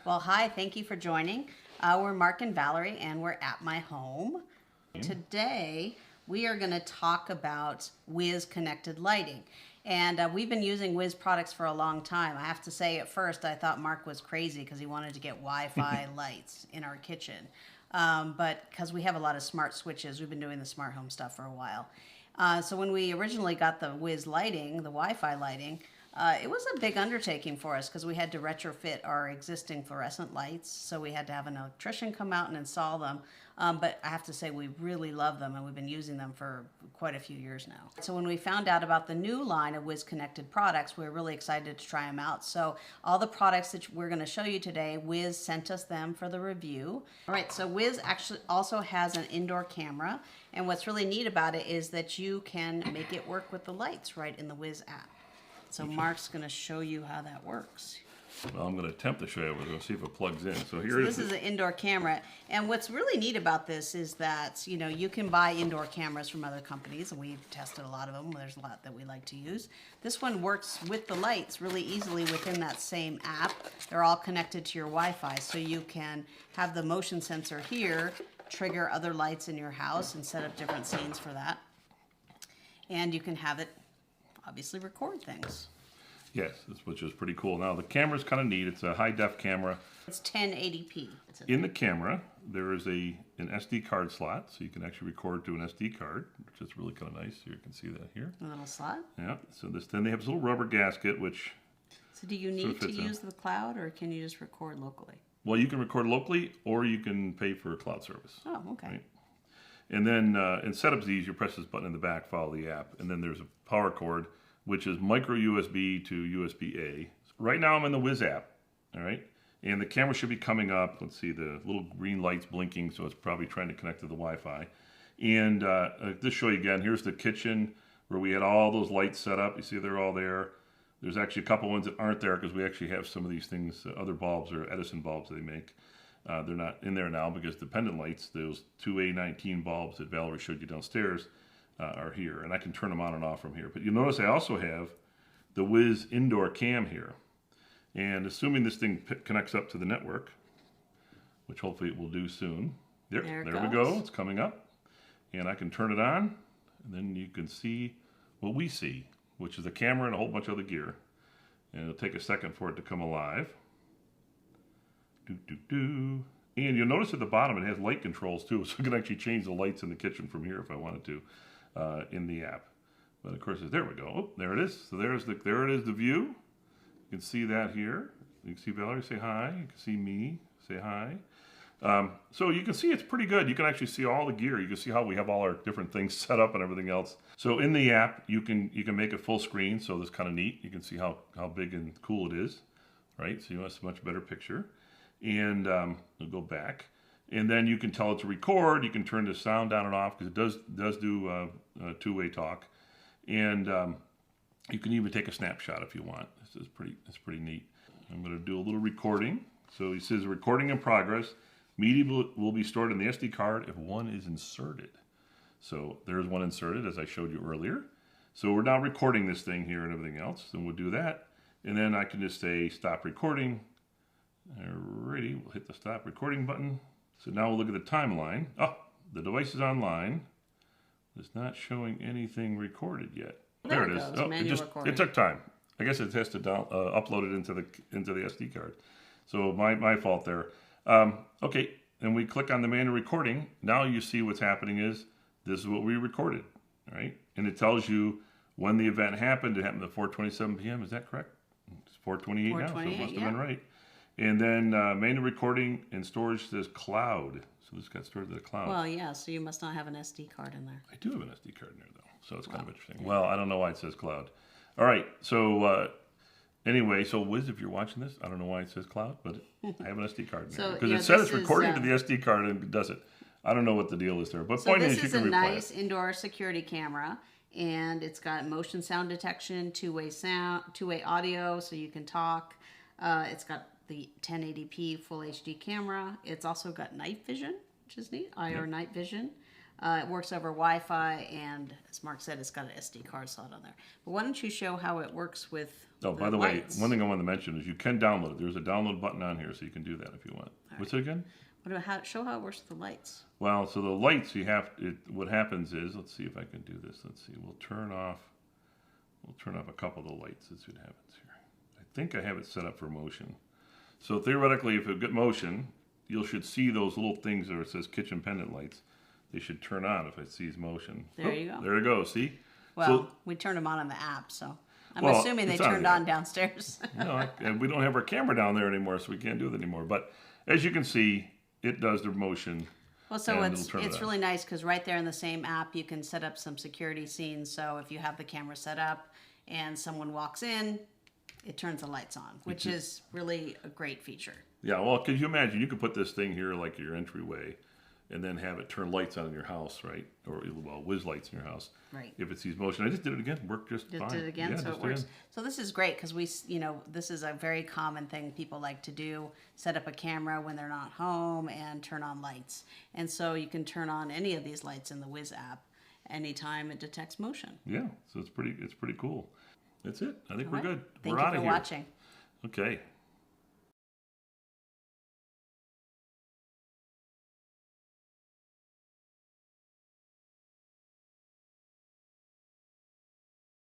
Well, hi, thank you for joining. We're Mark and Valerie, and we're at my home. Today, we are going to talk about WiZ connected lighting. And we've been using WiZ products for a long time. I have to say, at first, I thought Mark was crazy because he wanted to get Wi-Fi lights in our kitchen. But because we have a lot of smart switches, we've been doing the smart home stuff for a while. So when we originally got the WiZ lighting, the Wi-Fi lighting, it was a big undertaking for us because we had to retrofit our existing fluorescent lights. So we had to have an electrician come out and install them. But I have to say we really love them and we've been using them for quite a few years now. So when we found out about the new line of WiZ connected products, we were really excited to try them out. So all the products that we're going to show you today, WiZ sent us them for the review. All right, so WiZ actually also has an indoor camera. And what's really neat about it is that you can make it work with the lights right in the WiZ app. So Mark's going to show you how that works. Well, I'm going to attempt to show you. We're going to see if it plugs in. So here this is an indoor camera. And what's really neat about this is that, you know, you can buy indoor cameras from other companies, and we've tested a lot of them. There's a lot that we like to use. This one works with the lights really easily within that same app. They're all connected to your Wi-Fi, so you can have the motion sensor here trigger other lights in your house and set up different scenes for that. And you can have it obviously record things. Yes, which is pretty cool. Now the camera's kind of neat. It's a high def camera. It's 1080p. In the camera, there is an SD card slot, so you can actually record to an SD card, which is really kind of nice. You can see that here. A little slot. Yeah. So then they have this little rubber gasket, which. So do you need to use the cloud, or can you just record locally? Well, you can record locally, or you can pay for a cloud service. Oh, okay. Right? And then in setup these, you press this button in the back, follow the app, and then there's a power cord, which is micro USB to USB-A. Right now I'm in the WiZ app, all right? And the camera should be coming up. Let's see, the little green light's blinking, so it's probably trying to connect to the Wi-Fi. And just show you again, here's the kitchen where we had all those lights set up. You see they're all there. There's actually a couple ones that aren't there because we actually have some of these things, other bulbs or Edison bulbs they make. They're not in there now because the pendant lights, those 2A19 bulbs that Valerie showed you downstairs, are here. And I can turn them on and off from here. But you'll notice I also have the WiZ indoor cam here. And assuming this thing connects up to the network, which hopefully it will do soon. There we go. It's coming up. And I can turn it on. And then you can see what we see, which is the camera and a whole bunch of other gear. And it'll take a second for it to come alive. And you'll notice at the bottom it has light controls too, so I can actually change the lights in the kitchen from here if I wanted to in the app. But of course, there we go. Oh, there it is. So there it is, the view. You can see that here. You can see Valerie say hi. You can see me say hi. So you can see it's pretty good. You can actually see all the gear. You can see how we have all our different things set up and everything else. So in the app, you can make it full screen. So that's kind of neat. You can see how big and cool it is, right? So you have a much better picture. And we'll go back, and then you can tell it to record. You can turn the sound down and off because it does do two-way talk, and you can even take a snapshot if you want. This is pretty neat. I'm going to do a little recording. So he says recording in progress. Media will be stored in the SD card if one is inserted. So there's one inserted as I showed you earlier. So we're now recording this thing here and everything else. Then we'll do that, and then I can just say stop recording. Alrighty, we'll hit the stop recording button. So now we'll look at the timeline. Oh, the device is online. It's not showing anything recorded yet. There it is. Oh, it took time. I guess it has to upload it into the SD card. So my fault there. Okay, and we click on the manual recording. Now you see what's happening is this is what we recorded, right? And it tells you when the event happened. It happened at 4:27 p.m. Is that correct? It's 4:28 now, so it must have been right. And then manual recording and storage says cloud. So this got stored to the cloud. Well, yeah, so you must not have an SD card in there. I do have an SD card in there, though. So it's kind of interesting. Yeah. Well, I don't know why it says cloud. All right. So anyway, so WiZ, if you're watching this, I don't know why it says cloud, but I have an SD card in there. Because it says it's recording to the SD card and it does it. I don't know what the deal is there. But so this is a nice indoor security camera. And it's got motion sound detection, two-way audio, so you can talk. It's got the 1080p full HD camera. It's also got night vision, which is neat, IR night vision. It works over Wi-Fi, and as Mark said, it's got an SD card slot on there. But why don't you show how it works with Oh, the by the lights? way, one thing I wanted to mention is you can download it. There's a download button on here, so you can do that if you want. What's it again? Show how it works with the lights. Well, so the lights what happens is, let's see if I can do this. Let's see. We'll turn off a couple of the lights. Let's see what happens here. I think I have it set up for motion. So theoretically, if it get motion, you should see those little things where it says kitchen pendant lights. They should turn on if it sees motion. There you go. There it goes. See? Well, we turned them on the app, so I'm Well, assuming they it's on turned the on app. downstairs. And we don't have our camera down there anymore, so we can't do that anymore. But as you can see, it does the motion. Well, so and it's it'll turn it on. really nice because right there in the same app, you can set up some security scenes. So if you have the camera set up and someone walks in, it turns the lights on, which is really a great feature. Yeah, well, could you imagine you could put this thing here like your entryway and then have it turn lights on in your house, right? Or, well, whiz lights in your house. Right. If it sees motion. I just did it again. Worked just fine. Just did it again, Yeah, so just it works. again. So this is great because this is a very common thing people like to do: set up a camera when they're not home and turn on lights. And so you can turn on any of these lights in the WiZ app anytime it detects motion. Yeah, so it's pretty cool. That's it. I think we're All right. good. Thank We're you out for of here. watching. Okay.